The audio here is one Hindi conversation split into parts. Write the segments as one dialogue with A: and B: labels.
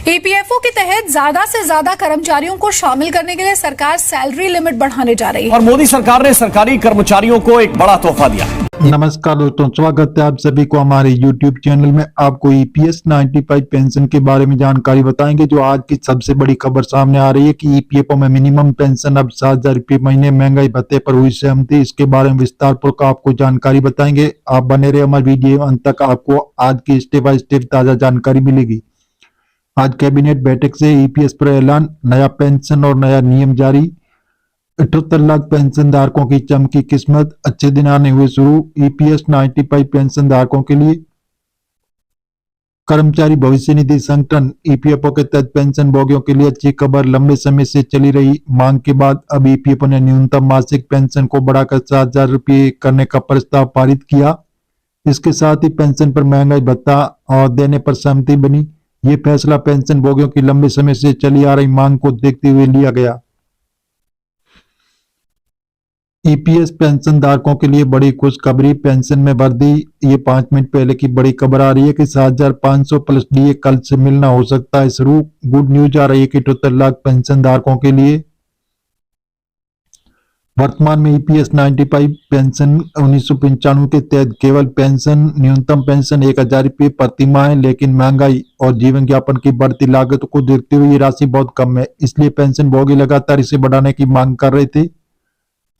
A: ईपीएफओ के तहत ज्यादा से ज्यादा कर्मचारियों को शामिल करने के लिए सरकार सैलरी लिमिट बढ़ाने जा रही है
B: और मोदी सरकार ने सरकारी कर्मचारियों को एक बड़ा तोहफा दिया।
C: नमस्कार दोस्तों, स्वागत है आप सभी को हमारे YouTube चैनल में। आपको ईपीएस 95 पेंशन के बारे में जानकारी बताएंगे। जो आज की सबसे बड़ी खबर सामने आ रही है कि ईपीएफओ में मिनिमम पेंशन अब 7,000 रुपये महीने महंगाई भत्ते पर हुई सहमति। इसके बारे में विस्तार पूर्वक आपको जानकारी बताएंगे। आप बने रहे हमारे वीडियो अंत तक, आपको आज की स्टेप बाय स्टेप ताजा जानकारी मिलेगी। आज कैबिनेट बैठक से ईपीएस पर ऐलान, नया पेंशन और नया नियम जारी। 78 लाख पेंशन धारकों की चमकी किस्मत, अच्छे दिन आने हुए शुरू। ईपीएस 95 पेंशन धारकों के लिए कर्मचारी भविष्य निधि संगठन ईपीएफओ के तहत पेंशन भोगियों के लिए अच्छी खबर। लंबे समय से चली रही मांग के बाद अब ईपीएफओ ने न्यूनतम मासिक पेंशन को बढ़ाकर 7,000 रुपये करने का प्रस्ताव पारित किया। इसके साथ ही पेंशन पर महंगाई भत्ता और देने पर सहमति बनी। ये फैसला पेंशन भोगियों की लंबे समय से चली आ रही मांग को देखते हुए लिया गया। ईपीएस पेंशन धारकों के लिए बड़ी खुशखबरी, पेंशन में वृद्धि। ये 5 मिनट पहले की बड़ी खबर आ रही है कि 7,500 प्लस डीए कल से मिलना हो सकता है शुरू। गुड न्यूज आ रही है कि 78 लाख पेंशन धारकों के लिए। वर्तमान में ईपीएस 95 पेंशन 1995 के तहत केवल पेंशन न्यूनतम पेंशन 1,000 रुपये प्रति माह है, लेकिन महंगाई और जीवन यापन की बढ़ती लागत को देखते हुए ये राशि बहुत कम है। इसलिए पेंशन भोगी लगातार इसे बढ़ाने की मांग कर रहे थे।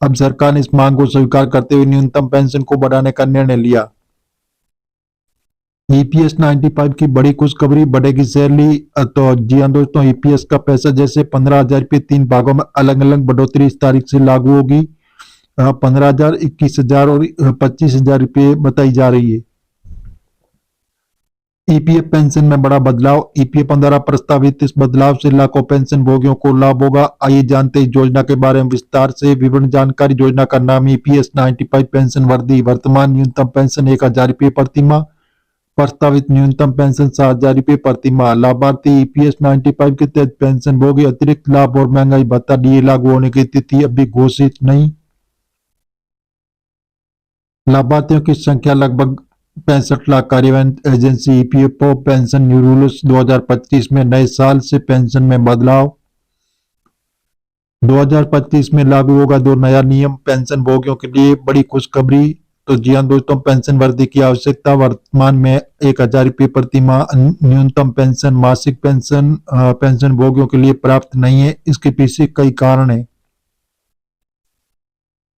C: अब सरकार ने इस मांग को स्वीकार करते हुए न्यूनतम पेंशन को बढ़ाने का निर्णय लिया। ईपीएस 95 की बड़ी खुशखबरी, बढ़ेगी सैलरी। तो जी हाँ दोस्तों, ईपीएस का पैसा जैसे 15,000 रुपये 3 भागों में अलग अलग बढ़ोतरी इस तारीख से लागू होगी। 15,000, 21,000 और 25,000 रुपये बताई जा रही है। ईपीएफ पेंशन में बड़ा बदलाव, ईपीएफ द्वारा प्रस्तावित इस बदलाव से लाखों पेंशन भोगियों को लाभ होगा। आइए जानते हैं योजना के बारे में विस्तार से। विवरण जानकारी। योजना का नाम ईपीएस 95 पेंशन वृद्धि। वर्तमान न्यूनतम पेंशन 1,000 रुपये प्रति माह, प्रस्तावित न्यूनतम पेंशन 7,000 रुपये प्रति माह। लाभार्थी ईपीएस 95 के तहत पेंशन भोगी अतिरिक्त लाभ और महंगाई भत्ता डीए लागू होने की तिथि अभी घोषित नहीं। लाभार्थियों की संख्या लगभग 65 लाख। कार्यान्वयन agency EPFO pension new rules 2025 में नए साल से पेंशन में बदलाव। 2025 में लागू होगा 2 नया नियम पेंशन भोगियों के लिए। बड़ी खुशखबरी। तो जी हाँ दोस्तों, पेंशन वृद्धि की आवश्यकता। वर्तमान में 1,000 रुपये प्रति माह न्यूनतम पेंशन मासिक पेंशन भोगियों के लिए प्राप्त नहीं है। इसके पीछे कई कारण है।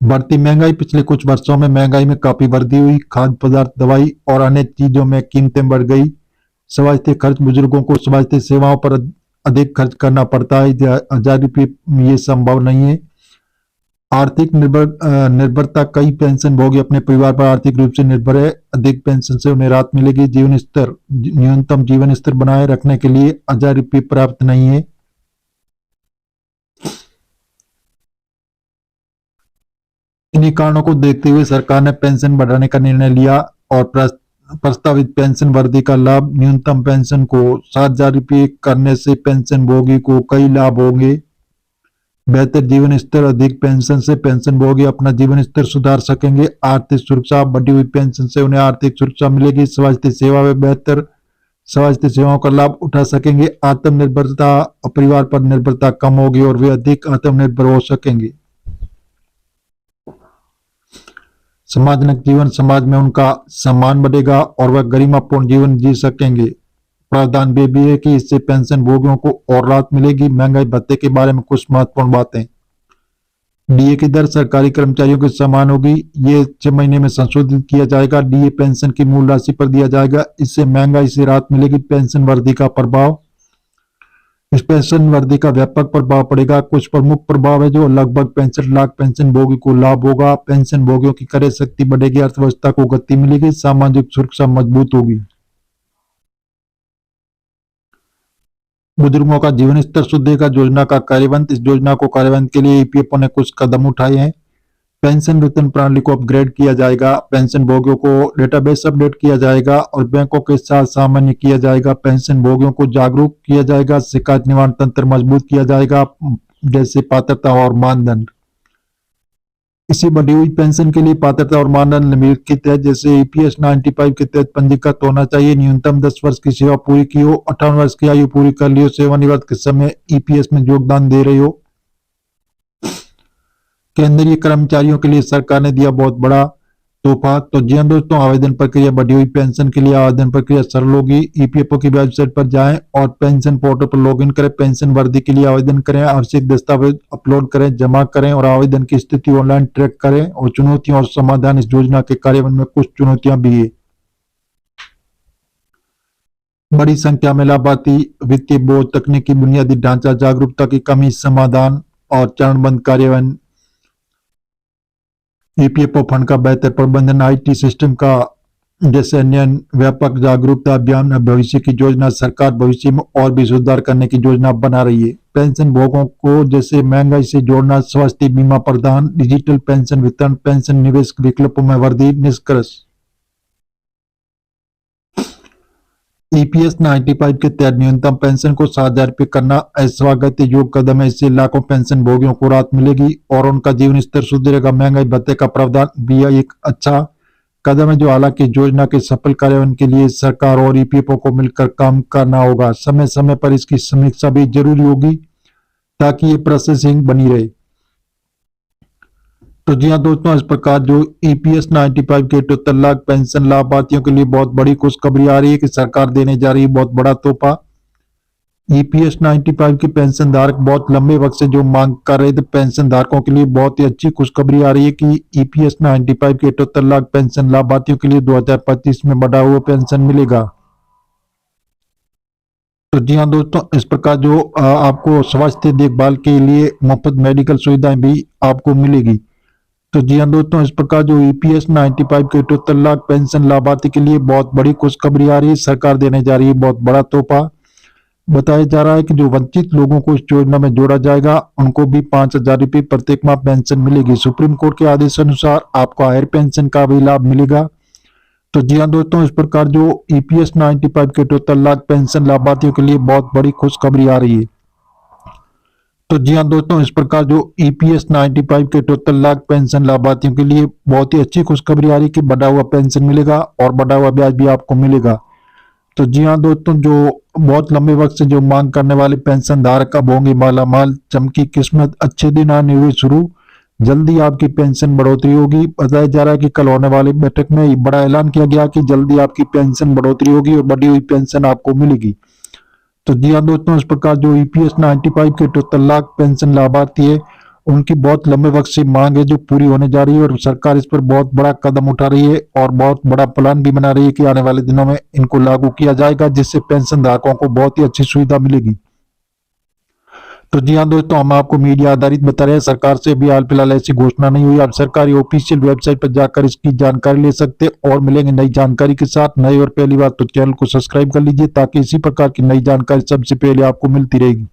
C: बढ़ती महंगाई। पिछले कुछ वर्षों में महंगाई में काफी वृद्धि हुई। खाद्य पदार्थ, दवाई और अन्य चीजों में कीमतें बढ़ गई। स्वास्थ्य खर्च, बुजुर्गों को स्वास्थ्य सेवाओं पर अधिक खर्च करना पड़ता है। 1,000 रुपये ये संभव नहीं है। आर्थिक निर्भरता। कई पेंशन भोगी अपने परिवार पर आर्थिक रूप से निर्भर है। अधिक पेंशन से उन्हें राहत मिलेगी। जीवन स्तर, न्यूनतम जीवन स्तर बनाए रखने के लिए 1,000 रुपये प्राप्त नहीं है। इन्हीं कारणों को देखते हुए सरकार ने पेंशन बढ़ाने का निर्णय लिया और प्रस्तावित पेंशन वृद्धि का लाभ, न्यूनतम पेंशन को 7,000 रुपये करने से पेंशन भोगी को कई लाभ होंगे। बेहतर जीवन स्तर। अधिक पेंशन से पेंशन भोगी अपना जीवन स्तर सुधार सकेंगे। आर्थिक सुरक्षा। बढ़ी हुई पेंशन से उन्हें आर्थिक सुरक्षा मिलेगी। स्वास्थ्य सेवा में बेहतर स्वास्थ्य सेवाओं का लाभ उठा सकेंगे। आत्मनिर्भरता और परिवार पर निर्भरता कम होगी और वे अधिक आत्मनिर्भर हो सकेंगे। सम्मानजनक जीवन। समाज में उनका सम्मान बढ़ेगा और वह गरिमापूर्ण जीवन जी सकेंगे। प्रावधान भी है कि इससे पेंशन भोगियों को और राहत मिलेगी। महंगाई भत्ते के बारे में कुछ महत्वपूर्ण बातें। डीए की दर सरकारी कर्मचारियों के समान होगी। ये 6 महीने में संशोधित किया जाएगा। डीए पेंशन की मूल राशि पर दिया जाएगा। इससे महंगाई से राहत मिलेगी। पेंशन वृद्धि का प्रभाव। इस पेंशन वृद्धि का व्यापक प्रभाव पड़ेगा। कुछ प्रमुख प्रभाव है जो लगभग 65 लाख पेंशन भोगी को लाभ होगा। पेंशन भोगियों की क्रय शक्ति बढ़ेगी। अर्थव्यवस्था को गति मिलेगी। सामाजिक सुरक्षा मजबूत होगी। बुजुर्गों का जीवन स्तर सुधरेगा। योजना का कार्यान्वयन। इस योजना को कार्यान्वयन के लिए ईपीएफओ ने कुछ कदम उठाए हैं। पेंशन वेतन प्रणाली को अपग्रेड किया जाएगा। पेंशन भोगियों को डेटाबेस अपडेट किया जाएगा और बैंकों के साथ सामान्य किया जाएगा। पेंशन भोगियों को जागरूक किया जाएगा। शिकायत निवारण तंत्र मजबूत किया जाएगा, जैसे पात्रता और मानदंड। इसी बढ़ी हुई पेंशन के लिए पात्रता और मानदंड निम्नलिखित है, जैसे ईपीएस 95 के तहत पंजीकृत होना चाहिए, न्यूनतम 10 वर्ष की सेवा पूरी की हो, 58 वर्ष की आयु पूरी कर ली हो, सेवानिवृत्त के समय ईपीएस में योगदान दे रहे हो। केंद्रीय कर्मचारियों के लिए सरकार ने दिया बहुत बड़ा तोहफा। तो जी हाँ दोस्तों, आवेदन प्रक्रिया बढ़ी हुई पेंशन के लिए आवेदन प्रक्रिया सरल होगी। ईपीएफओ की वेबसाइट पर जाएं और पेंशन पोर्टल पर लॉगिन करें, पेंशन वर्दी के लिए आवेदन करें, आवश्यक दस्तावेज अपलोड करें, जमा करें और आवेदन की स्थिति ऑनलाइन ट्रैक करें। और चुनौतियां और समाधान, इस योजना के कार्यान्वयन में कुछ चुनौतियां भी है। बड़ी संख्या में लाभार्थी, वित्तीय बोझ, तकनीकी बुनियादी ढांचा, जागरूकता की कमी, समाधान और चरणबद्ध कार्यान्वयन, ईपीएफओ फंड का बेहतर प्रबंधन, आईटी सिस्टम का जैसे अन्य व्यापक जागरूकता अभियान, भविष्य की योजना। सरकार भविष्य में और भी सुधार करने की योजना बना रही है। पेंशन भोगों को जैसे महंगाई से जोड़ना, स्वास्थ्य बीमा प्रदान, डिजिटल पेंशन वितरण, पेंशन निवेश विकल्पों में वृद्धि। निष्कर्ष, ईपीएस 95 के तहत न्यूनतम पेंशन को 7,000 रुपये करना अस्वागत योग्य कदम है। इससे लाखों पेंशन भोगियों को राहत मिलेगी और उनका जीवन स्तर सुधरेगा। महंगाई भत्ते का प्रावधान भी एक अच्छा कदम है, जो हालांकि योजना के सफल कार्यान्वयन के लिए सरकार और ईपीएफओ को मिलकर काम करना होगा। समय समय पर इसकी समीक्षा भी जरूरी होगी ताकि ये प्रोसेसिंग बनी रहे। तो जी हाँ दोस्तों, इस प्रकार जो ईपीएस 95 के 78 लाख पेंशन लाभार्थियों के लिए बहुत बड़ी खुशखबरी आ रही है कि सरकार देने जा रही है बहुत बड़ा तोहफा। ईपीएस 95 के पेंशन धारक बहुत लंबे वक्त से जो मांग कर रहे थे, पेंशन धारकों के लिए बहुत ही अच्छी खुशखबरी आ रही है कि ईपीएस 95 के 78 लाख पेंशन लाभार्थियों के लिए 2025 में बढ़ा हुआ पेंशन मिलेगा। तो जी हाँ दोस्तों, इस प्रकार जो आपको स्वास्थ्य देखभाल के लिए मुफ्त मेडिकल सुविधाएं भी आपको मिलेगी। तो जी हाँ दोस्तों, इस प्रकार जो ईपीएस 95 के 78 लाख पेंशन लाभार्थी के लिए बहुत बड़ी खुशखबरी आ रही है। सरकार देने जा रही है बहुत बड़ा तोहफा। बताया जा रहा है कि जो वंचित लोगों को इस योजना में जोड़ा जाएगा, उनको भी 5,000 रुपये प्रत्येक माह पेंशन मिलेगी। सुप्रीम कोर्ट के आदेश अनुसार आपको हायर पेंशन का भी लाभ मिलेगा। तो जी हाँ दोस्तों, इस प्रकार जो ईपीएस 95 के 78 लाख पेंशन लाभार्थियों के लिए बहुत बड़ी खुशखबरी आ रही है। तो जी हाँ दोस्तों, इस प्रकार जो ईपीएस 95 के 78 लाख पेंशन लाभार्थियों के लिए बहुत ही अच्छी खुशखबरी आ रही है कि बढ़ा हुआ पेंशन मिलेगा और बढ़ा हुआ ब्याज भी आपको मिलेगा। तो जी हाँ दोस्तों, जो बहुत लंबे वक्त से जो मांग करने वाले पेंशन धारक अब होंगे मालामाल। चमकी किस्मत, अच्छे दिन आने हुए शुरू, जल्दी आपकी पेंशन बढ़ोतरी होगी। बताया जा रहा है कि कल होने वाली बैठक में बड़ा ऐलान किया गया कि जल्दी आपकी पेंशन बढ़ोतरी होगी और बढ़ी हुई पेंशन आपको मिलेगी। तो जी हाँ दोस्तों, इस प्रकार जो ईपीएस 95 के 78 लाख पेंशन लाभार्थी है, उनकी बहुत लंबे वक्त से मांग है जो पूरी होने जा रही है और सरकार इस पर बहुत बड़ा कदम उठा रही है और बहुत बड़ा प्लान भी बना रही है कि आने वाले दिनों में इनको लागू किया जाएगा, जिससे पेंशन धारकों को बहुत ही अच्छी सुविधा मिलेगी। तो जी हाँ दोस्तों, हम आपको मीडिया आधारित बता रहे हैं, सरकार से भी हाल फिलहाल ऐसी घोषणा नहीं हुई। आप सरकारी ऑफिशियल वेबसाइट पर जाकर इसकी जानकारी ले सकते और मिलेंगे नई जानकारी के साथ। नए और पहली बार तो चैनल को सब्सक्राइब कर लीजिए ताकि इसी प्रकार की नई जानकारी सबसे पहले आपको मिलती रहेगी।